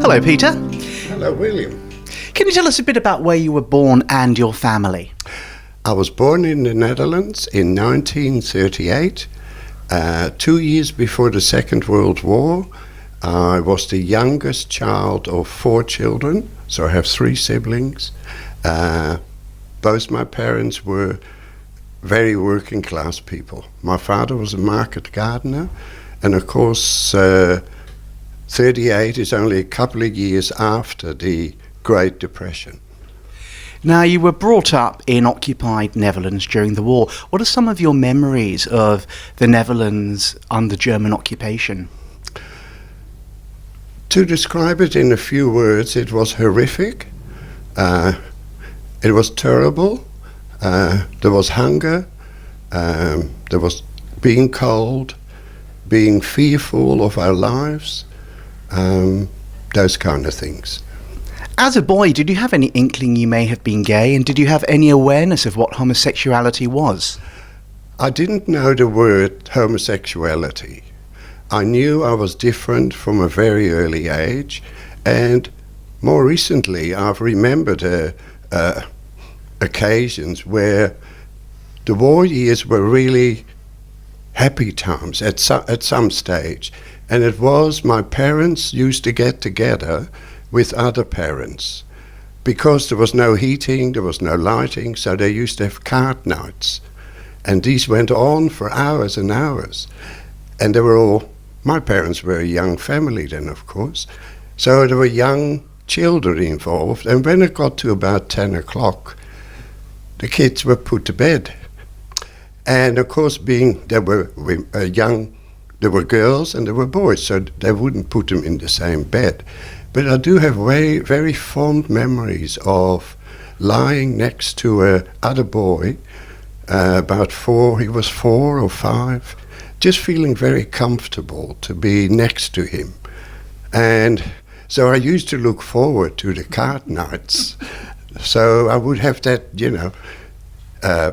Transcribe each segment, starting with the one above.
Hello, Peter. Hello, William. Can you tell us a bit about where you were born and your family? I was born in the Netherlands in 1938, 2 years before the Second World War. I was the youngest child of 4 children, so I have 3 siblings. Both my parents were very working class people. My father was a market gardener, and of course 38 is only a couple of years after the Great Depression. Now, you were brought up in occupied Netherlands during the war. What are some of your memories of the Netherlands under German occupation? To describe it in a few words, it was horrific, it was terrible, there was hunger, there was being cold, being fearful of our lives, those kind of things. As a boy, did you have any inkling you may have been gay, and did you have any awareness of what homosexuality was? I didn't know the word homosexuality. I knew I was different from a very early age, and more recently I've remembered occasions where the war years were really happy times at some stage, and it was my parents used to get together with other parents because there was no heating, there was no lighting, so they used to have card nights, and these went on for hours and hours, and they were all, my parents were a young family then, of course, so there were young children involved, and when it got to about 10 o'clock the kids were put to bed. And of course, there were girls and there were boys, so they wouldn't put them in the same bed. But I do have very, very fond memories of lying next to another boy, about 4, he was 4 or 5, just feeling very comfortable to be next to him. And so I used to look forward to the card nights. So I would have that,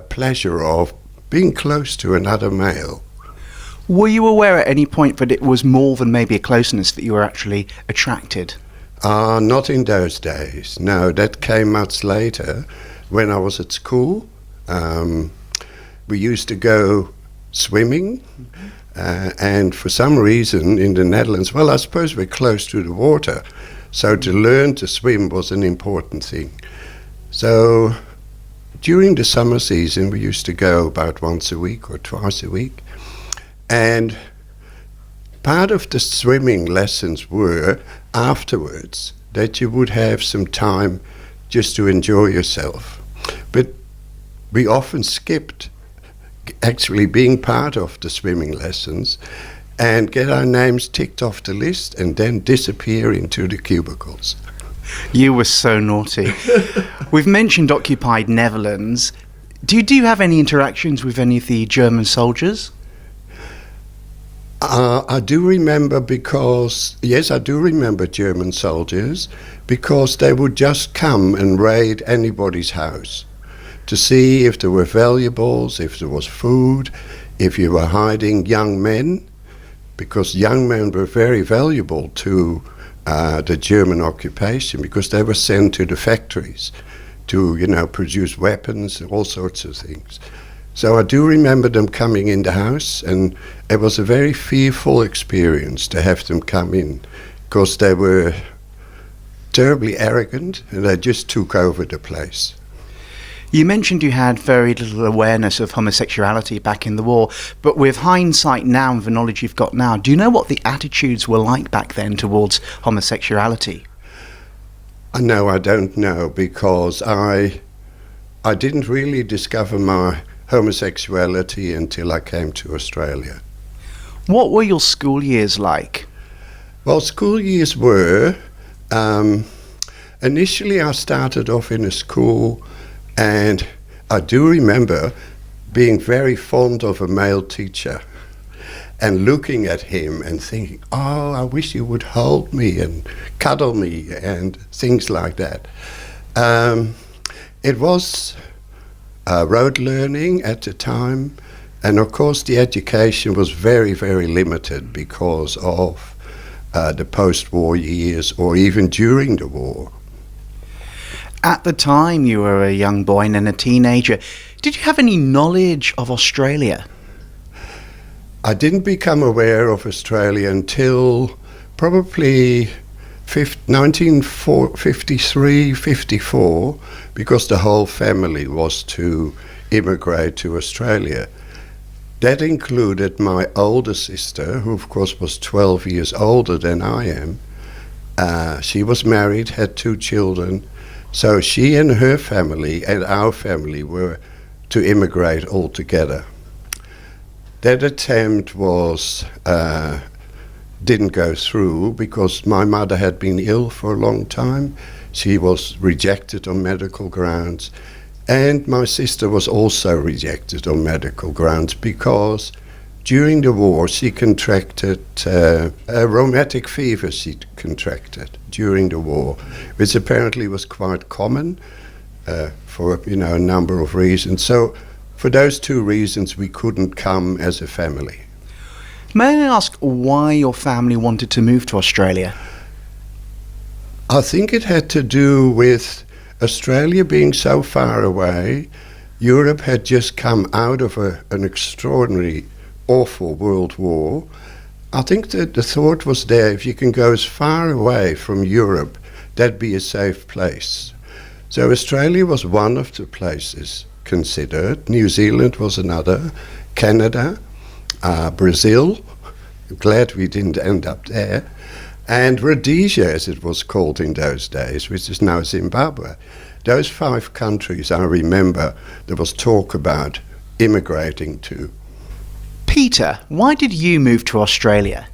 pleasure of being close to another male. Were you aware at any point that it was more than maybe a closeness, that you were actually attracted? Not in those days. No, that came much later when I was at school. We used to go swimming, and for some reason in the Netherlands, well, I suppose we're close to the water, so to learn to swim was an important thing. So during the summer season we used to go about once a week or twice a week, and part of the swimming lessons were afterwards that you would have some time just to enjoy yourself. But we often skipped actually being part of the swimming lessons and get our names ticked off the list and then disappear into the cubicles. You were so naughty. We've mentioned occupied Netherlands. Do you have any interactions with any of the German soldiers? I do remember I do remember German soldiers, because they would just come and raid anybody's house to see if there were valuables, if there was food, if you were hiding young men, because young men were very valuable to the German occupation, because they were sent to the factories to, produce weapons and all sorts of things. So I do remember them coming in the house, and it was a very fearful experience to have them come in, because they were terribly arrogant and they just took over the place. You mentioned you had very little awareness of homosexuality back in the war, but with hindsight now and the knowledge you've got now, do you know what the attitudes were like back then towards homosexuality? No, I don't know, because I didn't really discover my homosexuality until I came to Australia. What were your school years like? Well, school years were, initially I started off in a school, and I do remember being very fond of a male teacher and looking at him and thinking, oh, I wish he would hold me and cuddle me and things like that. It was road learning at the time, and of course the education was very, very limited because of the post-war years or even during the war. At the time you were a young boy and then a teenager, did you have any knowledge of Australia? I didn't become aware of Australia until probably 1953, 54, because the whole family was to immigrate to Australia. That included my older sister, who of course was 12 years older than I am. She was married, had 2 children, so she and her family and our family were to immigrate all together. That attempt didn't go through because my mother had been ill for a long time. She was rejected on medical grounds, and my sister was also rejected on medical grounds because during the war she contracted a rheumatic fever during the war, which apparently was quite common for a number of reasons. So for those 2 reasons we couldn't come as a family. May I ask why your family wanted to move to Australia? I think it had to do with Australia being so far away. Europe had just come out of an extraordinary, awful world war. I think that the thought was there, if you can go as far away from Europe, that'd be a safe place. So Australia was one of the places considered. New Zealand was another, Canada, Brazil, glad we didn't end up there, and Rhodesia, as it was called in those days, which is now Zimbabwe. Those 5 countries, I remember, there was talk about immigrating to. Peter, why did you move to Australia?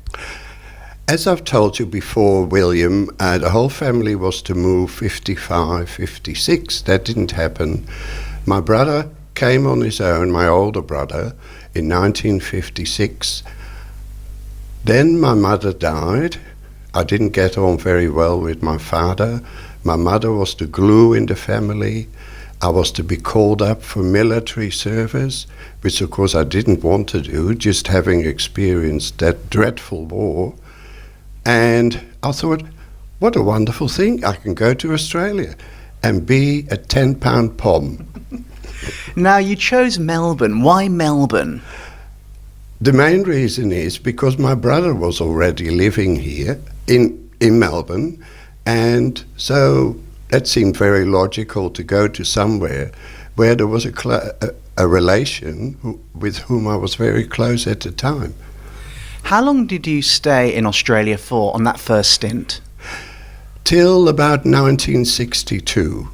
As I've told you before, William, the whole family was to move 55, 56. That didn't happen. My brother came on his own, my older brother, in 1956. Then my mother died. I didn't get on very well with my father. My mother was the glue in the family. I was to be called up for military service, which of course I didn't want to do, just having experienced that dreadful war. And I thought, what a wonderful thing. I can go to Australia and be a 10-pound pom. Now, you chose Melbourne. Why Melbourne? The main reason is because my brother was already living here in Melbourne, and so that seemed very logical to go to somewhere where there was a relation with whom I was very close at the time. How long did you stay in Australia for on that first stint? Till about 1962.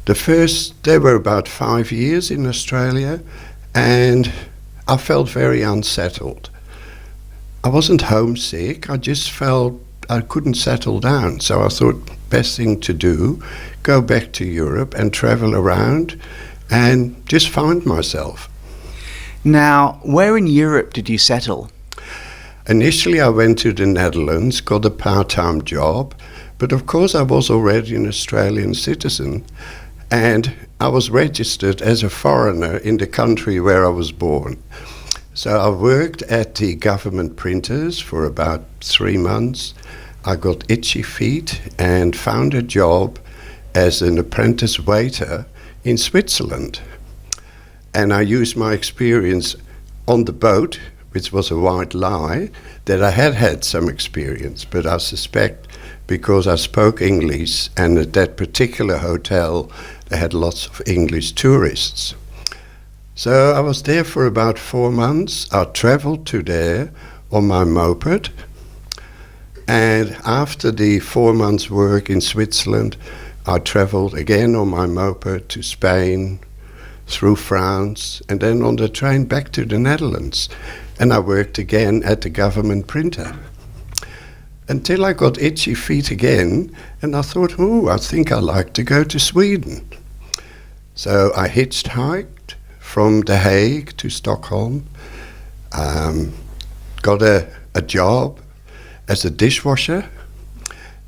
There were about 5 years in Australia, and I felt very unsettled. I wasn't homesick, I just felt I couldn't settle down. So I thought, best thing to do, go back to Europe and travel around and just find myself. Now, where in Europe did you settle? Initially I went to the Netherlands, got a part-time job, but of course I was already an Australian citizen, and I was registered as a foreigner in the country where I was born. So I worked at the government printers for about 3 months. I got itchy feet and found a job as an apprentice waiter in Switzerland. And I used my experience on the boat, which was a white lie, that I had some experience, but I suspect because I spoke English, and at that particular hotel they had lots of English tourists. So I was there for about 4 months. I travelled to there on my moped, and after the 4 months work in Switzerland, I travelled again on my moped to Spain, through France, and then on the train back to the Netherlands. And I worked again at the government printer until I got itchy feet again, and I thought, I think I'd like to go to Sweden. So I hitchhiked from The Hague to Stockholm, got a job as a dishwasher,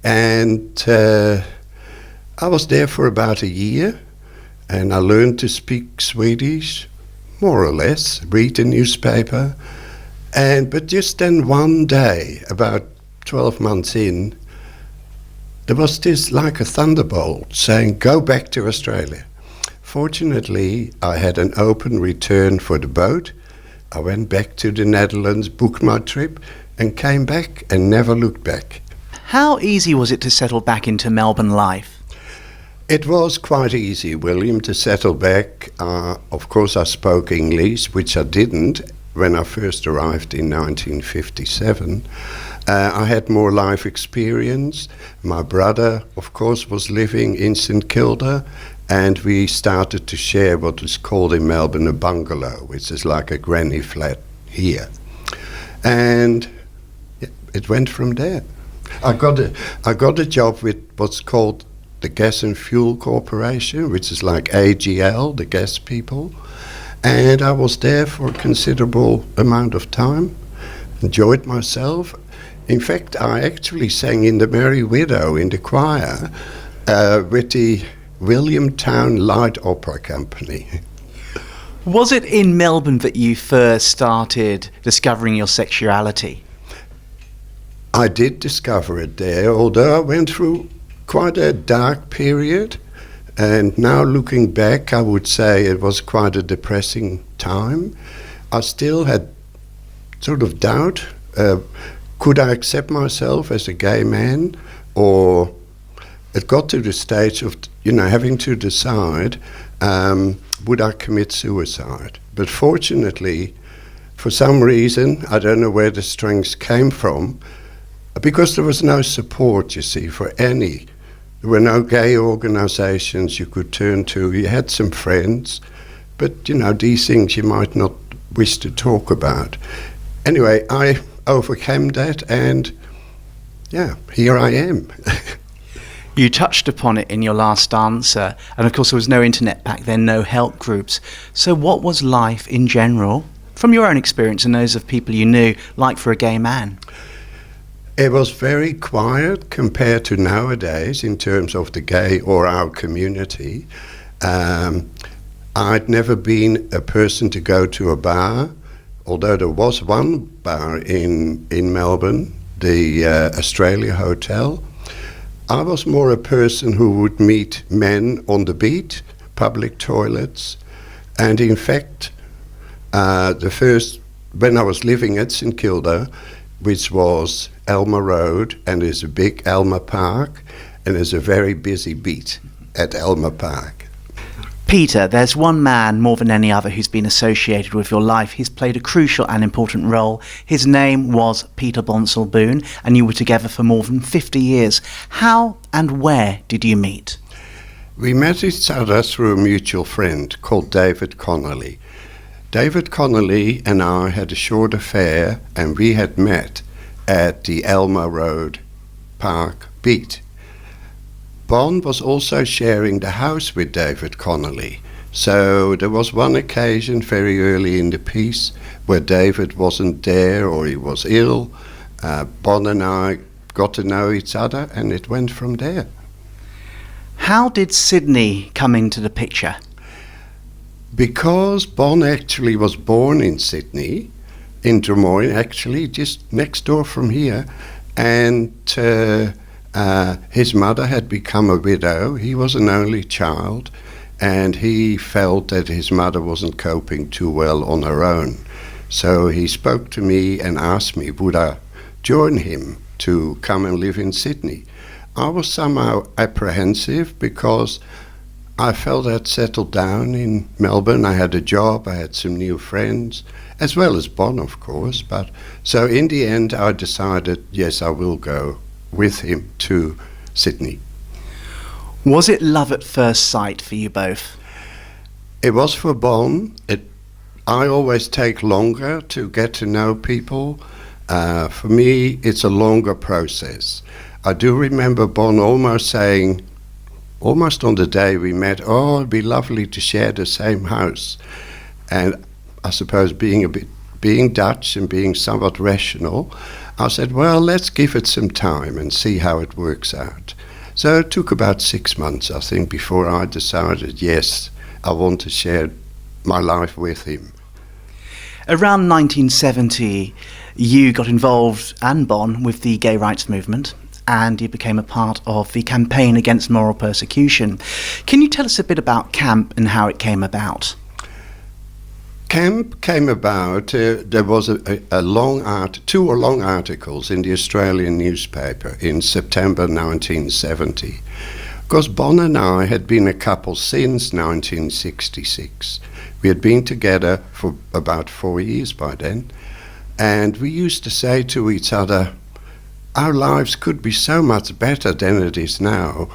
and I was there for about a year, and I learned to speak Swedish, more or less, read the newspaper, but just then one day, about 12 months in, there was this like a thunderbolt saying, go back to Australia. Fortunately, I had an open return for the boat. I went back to the Netherlands, booked my trip, and came back and never looked back. How easy was it to settle back into Melbourne life? It was quite easy, William, to settle back. Of course, I spoke English, which I didn't when I first arrived in 1957. I had more life experience. My brother, of course, was living in St Kilda, and we started to share what is called in Melbourne a bungalow, which is like a granny flat here. And it went from there. I got a job with what's called the Gas and Fuel Corporation, which is like AGL, the gas people. And I was there for a considerable amount of time, enjoyed myself. In fact, I actually sang in the Merry Widow in the choir with the Williamtown Light Opera Company. Was it in Melbourne that you first started discovering your sexuality? I did discover it there, although I went through quite a dark period. And now looking back, I would say it was quite a depressing time. I still had sort of doubt. Could I accept myself as a gay man? Or it got to the stage of, having to decide, would I commit suicide? But fortunately, for some reason, I don't know where the strength came from, because there was no support, you see, for any. There were no gay organisations you could turn to. You had some friends, but, these things you might not wish to talk about. Anyway, I overcame that, and, here I am. You touched upon it in your last answer, and of course there was no internet back then, no help groups. So what was life in general, from your own experience and those of people you knew, like for a gay man? It was very quiet compared to nowadays in terms of the gay or our community. I'd never been a person to go to a bar, although there was one bar in Melbourne, the Australia Hotel. I was more a person who would meet men on the beat, public toilets, and in fact, when I was living at St Kilda, which was Elmer Road, and there's a big Elmer Park, and there's a very busy beat at Elmer Park. Peter, there's one man more than any other who's been associated with your life. He's played a crucial and important role. His name was Peter Bonsall-Boone, and you were together for more than 50 years. How and where did you meet? We met each other through a mutual friend called David Connolly. David Connolly and I had a short affair, and we had met at the Elmer Road Park beat. Bon was also sharing the house with David Connolly. So there was one occasion very early in the piece where David wasn't there or he was ill. Bon and I got to know each other, and it went from there. How did Sydney come into the picture? Because Bon actually was born in Sydney, in Drummoyne, actually, just next door from here, and his mother had become a widow. He was an only child, and he felt that his mother wasn't coping too well on her own. So he spoke to me and asked me, would I join him to come and live in Sydney? I was somehow apprehensive because I felt I'd settled down in Melbourne. I had a job, I had some new friends, as well as Bon, of course. But so in the end, I decided, yes, I will go with him to Sydney. Was it love at first sight for you both? It was for Bon. I always take longer to get to know people. For me, it's a longer process. I do remember Bon almost saying, almost on the day we met, oh, it'd be lovely to share the same house. And I suppose being Dutch and being somewhat rational, I said, well, let's give it some time and see how it works out. So it took about 6 months, I think, before I decided, yes, I want to share my life with him. Around 1970, you got involved, and Bon, with the gay rights movement, and you became a part of the campaign against moral persecution. Can you tell us a bit about CAMP and how it came about? CAMP came about, there was two long articles in the Australian newspaper in September 1970. Because Bon and I had been a couple since 1966. We had been together for about 4 years by then, and we used to say to each other, our lives could be so much better than it is now,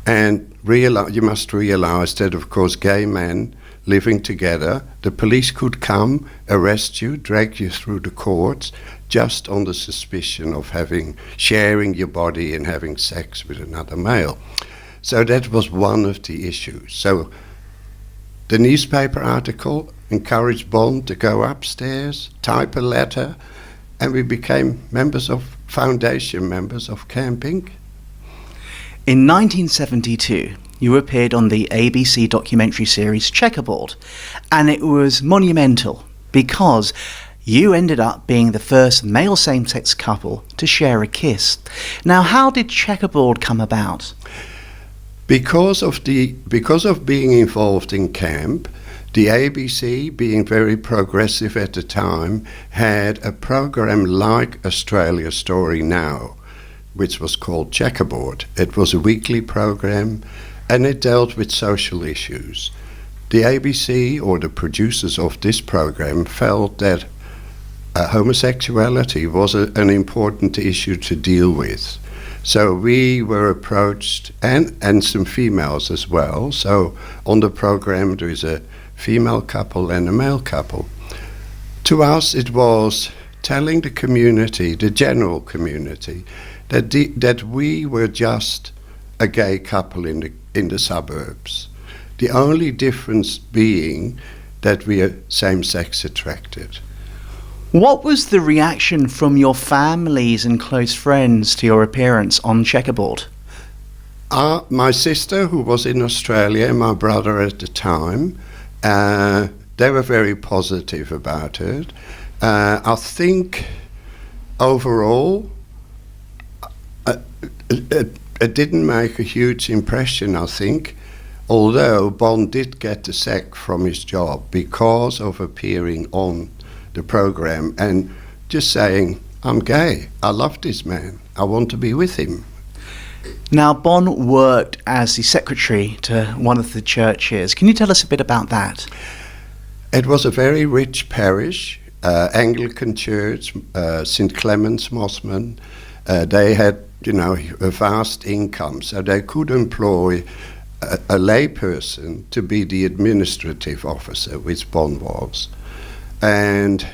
and you must realise that, of course, gay men living together, the police could come, arrest you, drag you through the courts, just on the suspicion of sharing your body and having sex with another male. So that was one of the issues. So the newspaper article encouraged Bon to go upstairs, type a letter, and we became foundation members of Camp Inc. In 1972, you appeared on the ABC documentary series Checkerboard, and it was monumental because you ended up being the first male same-sex couple to share a kiss. Now, how did Checkerboard come about? Because of being involved in camp, the ABC, being very progressive at the time, had a program like Australia Story Now, which was called Checkerboard. It was a weekly program, and it dealt with social issues. The ABC, or the producers of this program, felt that homosexuality was an important issue to deal with. So we were approached, and some females as well. So on the program there is a female couple and a male couple. To us it was telling the community, the general community, that we were just a gay couple in the suburbs. The only difference being that we are same-sex attracted. What was the reaction from your families and close friends to your appearance on Checkerboard? My sister, who was in Australia, and my brother at the time, they were very positive about it. I think overall it didn't make a huge impression, I think, although Bon did get the sack from his job because of appearing on the program and just saying, I'm gay, I love this man, I want to be with him. Now, Bon worked as the secretary to one of the churches. Can you tell us a bit about that? It was a very rich parish, Anglican church, St. Clement's Mossman. They had, a vast income, so they could employ a layperson to be the administrative officer, which Bon was. And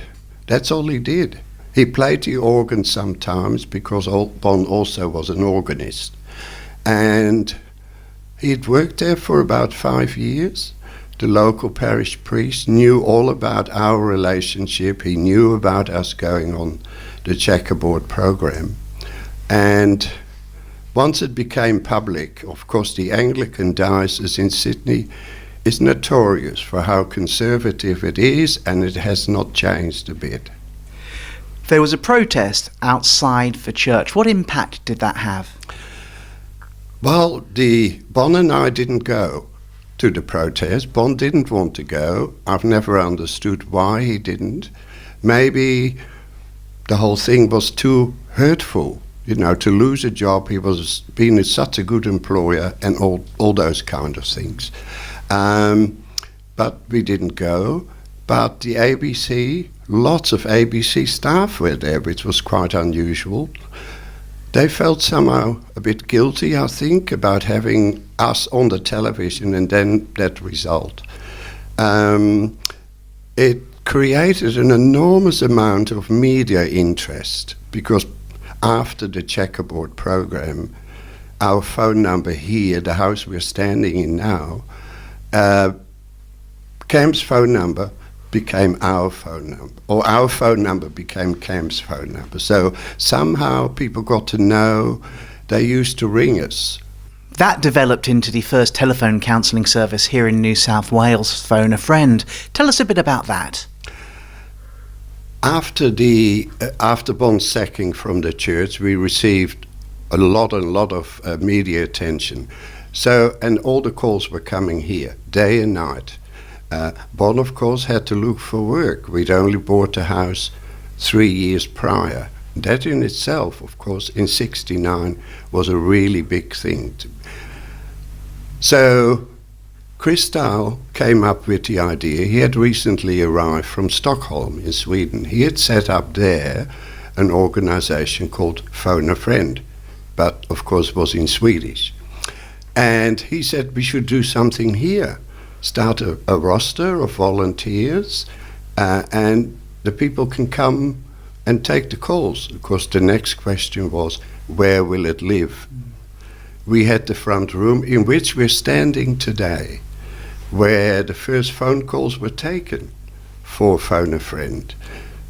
that's all he did. He played the organ sometimes because Bon also was an organist. And he'd worked there for about 5 years. The local parish priest knew all about our relationship. He knew about us going on the Checkerboard program. And once it became public, of course, the Anglican diocese in Sydney is notorious for how conservative it is, and it has not changed a bit. There was a protest outside the church. What impact did that have? Well, Bon and I didn't go to the protest. Bon didn't want to go. I've never understood why he didn't. Maybe the whole thing was too hurtful, to lose a job. He was being such a good employer and all those kind of things. But we didn't go. But the ABC, lots of ABC staff were there, which was quite unusual. They felt somehow a bit guilty, I think, about having us on the television and then that result. It created an enormous amount of media interest because after the Checkerboard program, our phone number here, the house we're standing in now, Cam's phone number became our phone number, or our phone number became Cam's phone number. So somehow people got to know. They used to ring us. That developed into the first telephone counselling service here in New South Wales, Phone a Friend. Tell us a bit about that. After Bond's sacking from the church, we received a lot of media attention. So, and all the calls were coming here, day and night. Bond, of course, had to look for work. We'd only bought a house 3 years prior. That in itself, of course, in '69 was a really big thing. So Chris Dahl came up with the idea. He had recently arrived from Stockholm in Sweden. He had set up there an organization called Phone a Friend, but of course was in Swedish. And he said we should do something here, start a roster of volunteers, and the people can come and take the calls. Of course, the next question was, where will it live? We had the front room in which we're standing today, where the first phone calls were taken for Phone a Friend.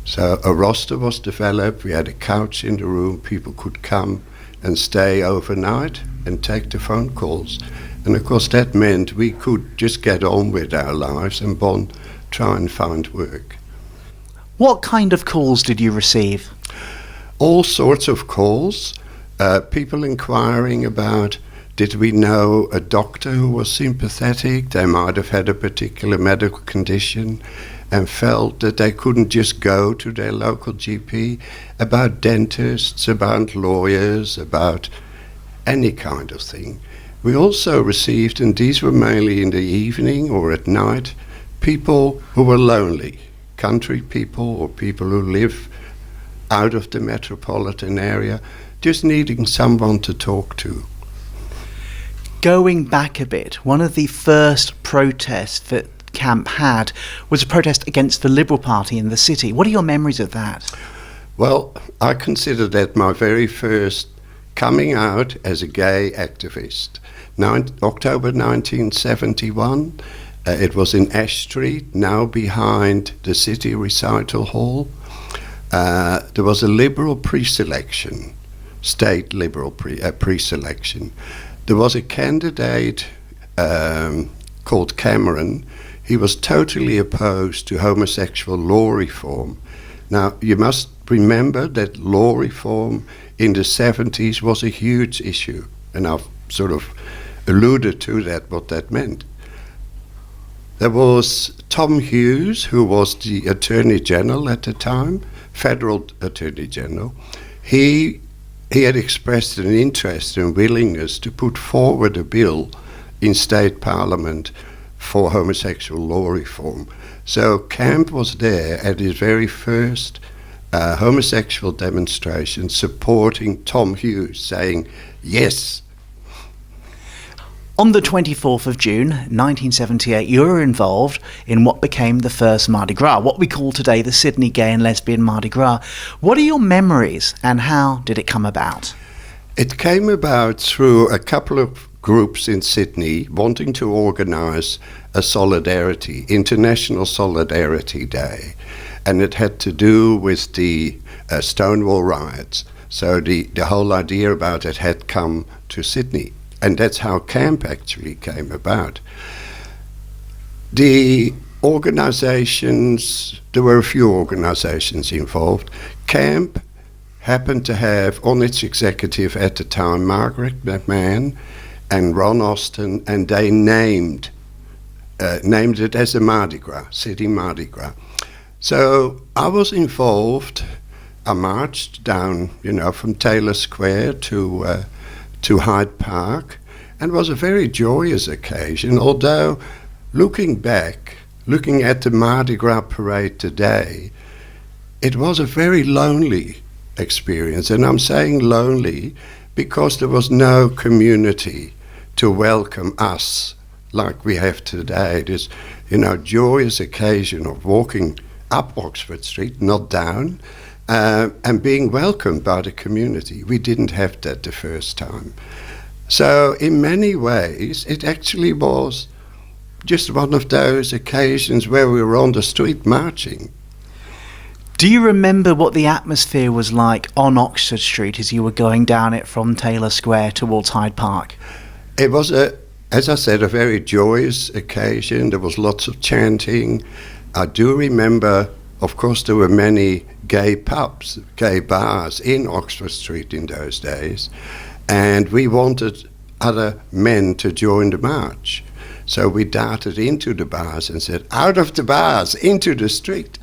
So a roster was developed, we had a couch in the room, people could come and stay overnight and take the phone calls. And of course that meant we could just get on with our lives and Bond try and find work. What kind of calls did you receive? All sorts of calls. People inquiring about, did we know a doctor who was sympathetic? They might have had a particular medical condition and felt that they couldn't just go to their local GP. About dentists, about lawyers, about any kind of thing. We also received, and these were mainly in the evening or at night, people who were lonely, country people or people who live out of the metropolitan area, just needing someone to talk to. Going back a bit, one of the first protests that Camp had was a protest against the Liberal Party in the city. What are your memories of that? Well, I consider that my very first coming out as a gay activist. October 1971, it was in Ash Street, now behind the City Recital Hall. There was a Liberal pre-selection, state Liberal pre-selection. There was a candidate called Cameron. He was totally opposed to homosexual law reform. Now, you must remember that law reform in the 70s was a huge issue, and I've sort of alluded to that, what that meant. There was Tom Hughes, who was the Attorney General at the time, Federal Attorney General. He had expressed an interest and willingness to put forward a bill in state parliament for homosexual law reform. So Camp was there at his very first homosexual demonstration supporting Tom Hughes, saying yes. On the 24th of June 1978, you were involved in what became the first Mardi Gras, what we call today the Sydney Gay and Lesbian Mardi Gras. What are your memories and how did it come about? It came about through a couple of groups in Sydney wanting to organise a solidarity, International Solidarity Day. And it had to do with the Stonewall riots. So the whole idea about it had come to Sydney. And that's how Camp actually came about. The organisations, there were a few organisations involved. Camp happened to have on its executive at the time Margaret McMahon and Ron Austin, and they named it as a Mardi Gras, City Mardi Gras. So I was involved. I marched down, from Taylor Square to Hyde Park, and it was a very joyous occasion, although looking back, looking at the Mardi Gras parade today, it was a very lonely experience. And I'm saying lonely because there was no community to welcome us like we have today. This, joyous occasion of walking up Oxford Street, not down, and being welcomed by the community. We didn't have that the first time. So in many ways, it actually was just one of those occasions where we were on the street marching. Do you remember what the atmosphere was like on Oxford Street as you were going down it from Taylor Square towards Hyde Park? It was, as I said, a very joyous occasion. There was lots of chanting. I do remember of course, there were many gay pubs, gay bars in Oxford Street in those days, and we wanted other men to join the march. So we darted into the bars and said, out of the bars, into the street.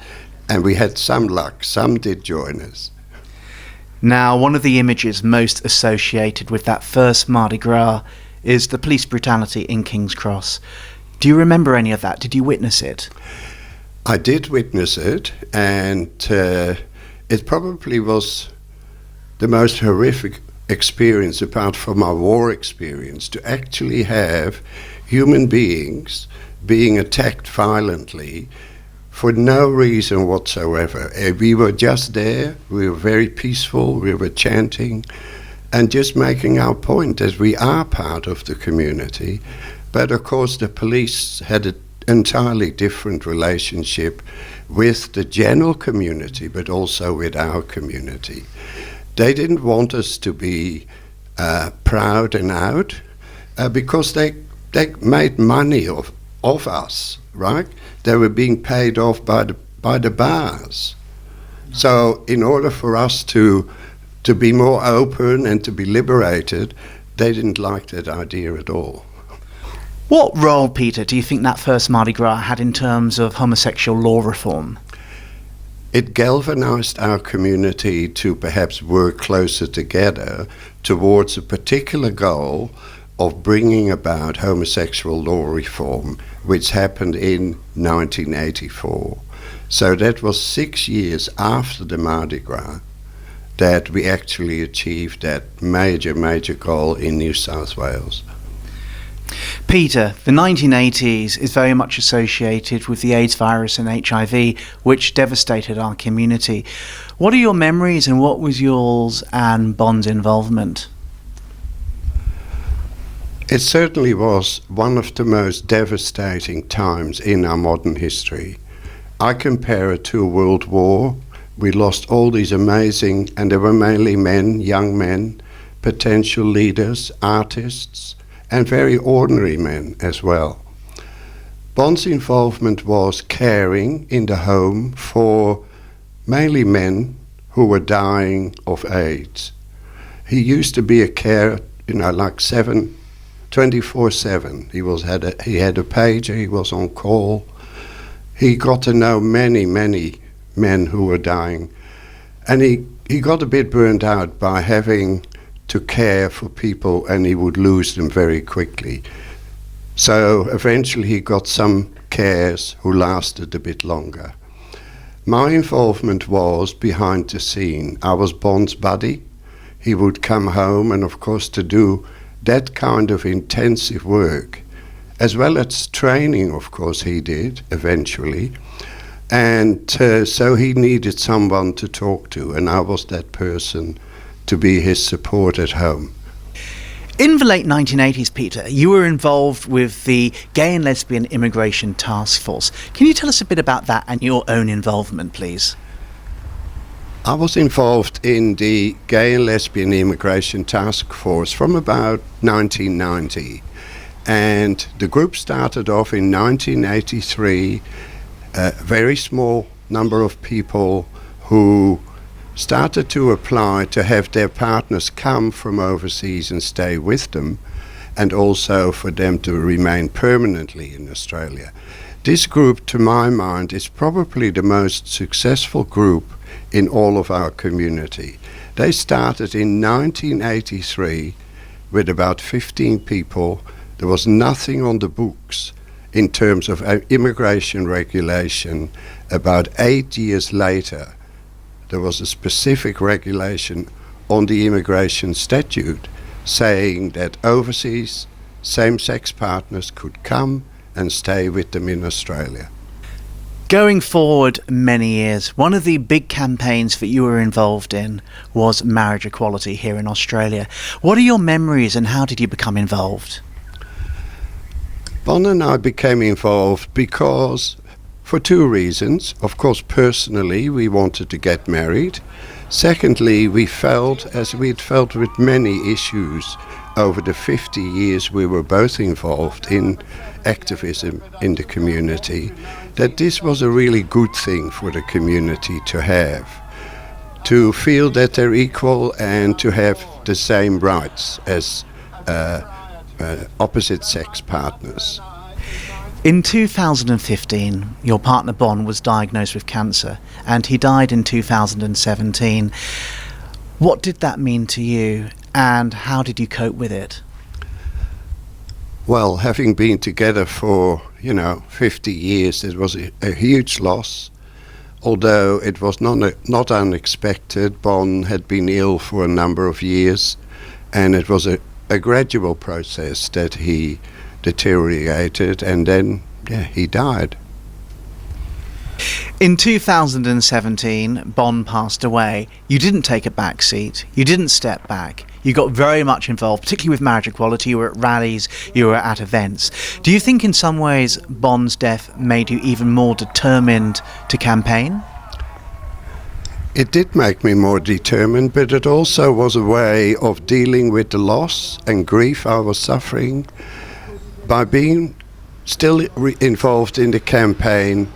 And we had some luck, some did join us. Now, one of the images most associated with that first Mardi Gras is the police brutality in King's Cross. Do you remember any of that? Did you witness it? I did witness it, and it probably was the most horrific experience, apart from my war experience, to actually have human beings being attacked violently for no reason whatsoever. We were just there, we were very peaceful, we were chanting and just making our point that we are part of the community. But of course the police had an entirely different relationship with the general community, but also with our community. They didn't want us to be proud and out because they made money of us, right? They were being paid off by the bars. So in order for us to be more open and to be liberated, they didn't like that idea at all. What role, Peter, do you think that first Mardi Gras had in terms of homosexual law reform? It galvanized our community to perhaps work closer together towards a particular goal of bringing about homosexual law reform, which happened in 1984. So that was 6 years after the Mardi Gras that we actually achieved that major goal in New South Wales. Peter, the 1980s is very much associated with the AIDS virus and HIV, which devastated our community. What are your memories and what was yours and Bond's involvement? It certainly was one of the most devastating times in our modern history. I compare it to a world war. We lost all these amazing, and they were mainly men, young men, potential leaders, artists, and very ordinary men as well. Bond's involvement was caring in the home for mainly men who were dying of AIDS. He used to be a carer, like 24/7. He had a pager, he was on call. He got to know many men who were dying. And he got a bit burnt out by having to care for people, and he would lose them very quickly. So eventually he got some cares who lasted a bit longer. My involvement was behind the scene. I was Bond's buddy. He would come home, and of course to do that kind of intensive work, as well as training, of course, he did eventually. And so he needed someone to talk to, and I was that person to be his support at home. In the late 1980s, Peter, you were involved with the Gay and Lesbian Immigration Task Force. Can you tell us a bit about that and your own involvement, please? I was involved in the Gay and Lesbian Immigration Task Force from about 1990. And the group started off in 1983, a very small number of people who started to apply to have their partners come from overseas and stay with them, and also for them to remain permanently in Australia. This group, to my mind, is probably the most successful group in all of our community. They started in 1983 with about 15 people. There was nothing on the books in terms of immigration regulation. About 8 years later, there was a specific regulation on the immigration statute saying that overseas same-sex partners could come and stay with them in Australia. Going forward many years, one of the big campaigns that you were involved in was marriage equality here in Australia. What are your memories and how did you become involved? Bon and I became involved because for two reasons. Of course, personally, we wanted to get married. Secondly, we felt, as we had felt with many issues over the 50 years we were both involved in activism in the community, that this was a really good thing for the community to have, to feel that they're equal and to have the same rights as opposite sex partners. In 2015, your partner Bon was diagnosed with cancer and he died in 2017. What did that mean to you and how did you cope with it? Well, having been together for, 50 years, it was a huge loss. Although it was not unexpected. Bon had been ill for a number of years, and it was a gradual process that he deteriorated, and then, he died. In 2017, Bon passed away. You didn't take a back seat. You didn't step back. You got very much involved, particularly with marriage equality. You were at rallies, you were at events. Do you think in some ways Bon's death made you even more determined to campaign? It did make me more determined, but it also was a way of dealing with the loss and grief I was suffering. By being still involved in the campaign,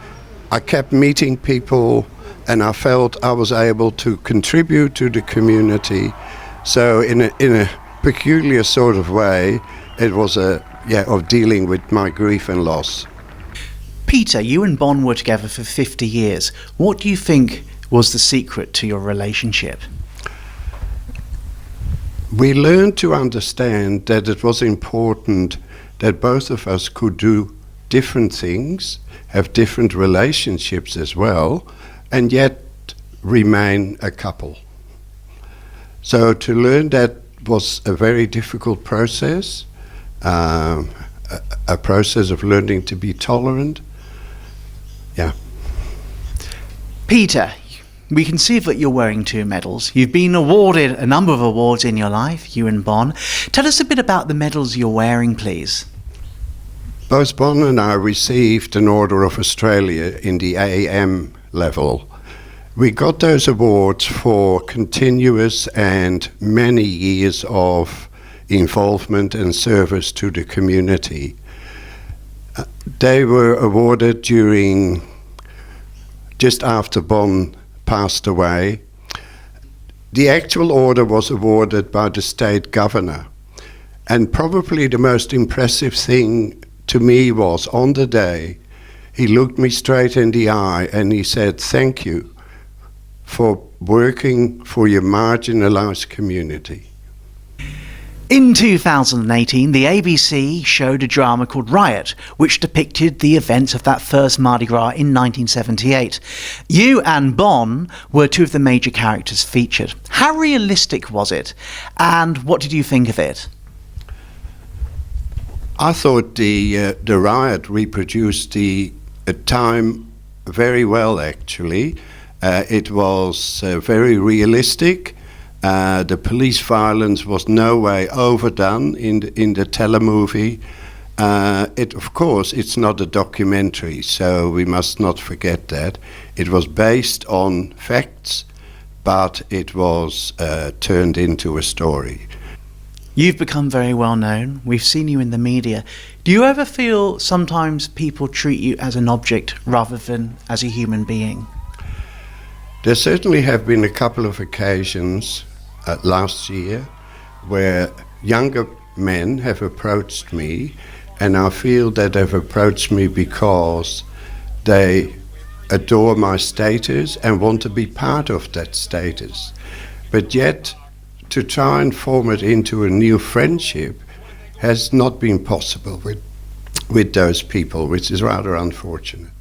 I kept meeting people and I felt I was able to contribute to the community. So in a peculiar sort of way, it was of dealing with my grief and loss. Peter, you and Bon were together for 50 years. What do you think was the secret to your relationship? We learned to understand that it was important that both of us could do different things, have different relationships as well, and yet remain a couple. So to learn that was a very difficult process, a process of learning to be tolerant. Yeah. Peter, we can see that you're wearing 2 medals. You've been awarded a number of awards in your life, you and Bon. Tell us a bit about the medals you're wearing, please. Both Bon and I received an Order of Australia in the AM level. We got those awards for continuous and many years of involvement and service to the community. They were awarded just after Bon passed away. The actual order was awarded by the state governor. And probably the most impressive thing to me was on the day, he looked me straight in the eye and he said, "Thank you for working for your marginalised community." In 2018, the ABC showed a drama called Riot, which depicted the events of that first Mardi Gras in 1978. You and Bon were 2 of the major characters featured. How realistic was it, and what did you think of it? I thought the riot reproduced the time very well, actually. It was very realistic. The police violence was no way overdone in the telemovie. Of course, it's not a documentary, so we must not forget that. It was based on facts, but it was turned into a story. You've become very well known. We've seen you in the media. Do you ever feel sometimes people treat you as an object rather than as a human being? There certainly have been a couple of occasions last year where younger men have approached me, and I feel that they've approached me because they adore my status and want to be part of that status. But yet, to try and form it into a new friendship has not been possible with those people, which is rather unfortunate.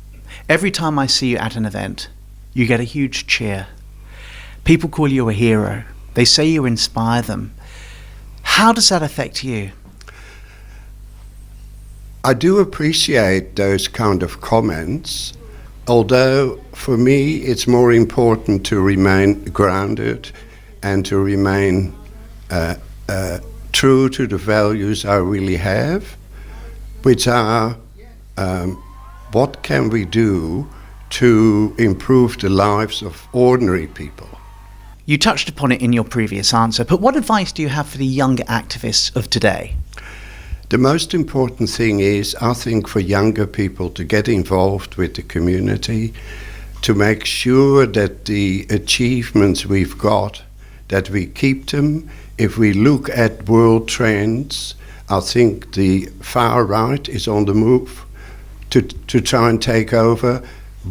Every time I see you at an event, you get a huge cheer. People call you a hero. They say you inspire them. How does that affect you? I do appreciate those kind of comments, although for me it's more important to remain grounded and to remain true to the values I really have, which are what can we do to improve the lives of ordinary people. You touched upon it in your previous answer, but what advice do you have for the younger activists of today? The most important thing is, I think, for younger people to get involved with the community, to make sure that the achievements we've got, that we keep them. If we look at world trends, I think the far right is on the move to try and take over.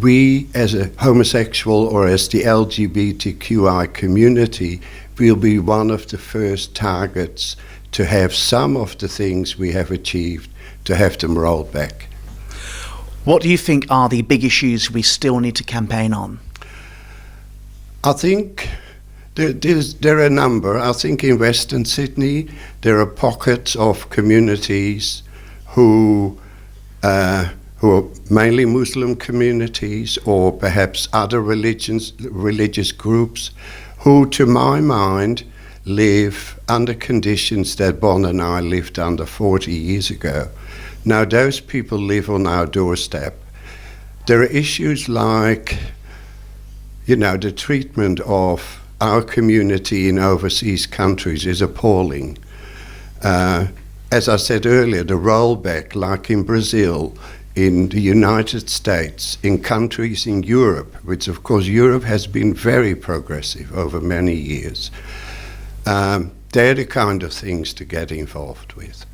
We, as a homosexual or as the LGBTQI community, will be one of the first targets to have some of the things we have achieved, to have them rolled back. What do you think are the big issues we still need to campaign on? I think there are a number. I think in Western Sydney there are pockets of communities who are mainly Muslim communities, or perhaps other religious groups, who, to my mind, live under conditions that Bon and I lived under 40 years ago. Now those people live on our doorstep. There are issues like, the treatment of our community in overseas countries is appalling. As I said earlier, the rollback, like in Brazil, in the United States, in countries in Europe, which of course Europe has been very progressive over many years. They're the kind of things to get involved with.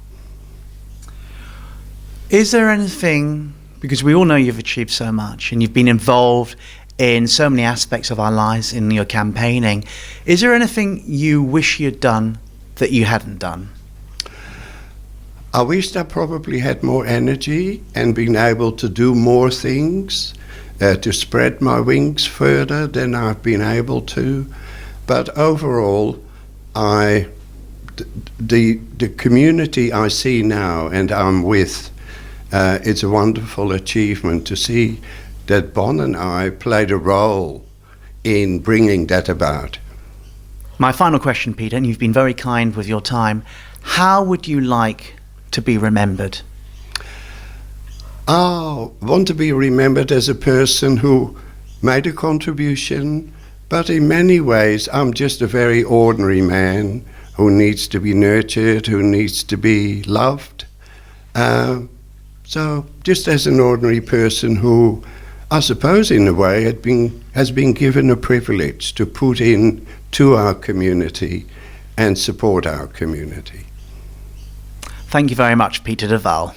Is there anything, because we all know you've achieved so much and you've been involved in so many aspects of our lives in your campaigning, is there anything you wish you'd done that you hadn't done? I wished I probably had more energy and been able to do more things, to spread my wings further than I've been able to. But overall, the community I see now and I'm with, it's a wonderful achievement to see that Bon and I played a role in bringing that about. My final question, Peter, and you've been very kind with your time. How would you like to be remembered? I want to be remembered as a person who made a contribution, but in many ways I'm just a very ordinary man who needs to be nurtured, who needs to be loved. So just as an ordinary person who, I suppose in a way, has been given a privilege to put in to our community and support our community. Thank you very much, Peter de Waal.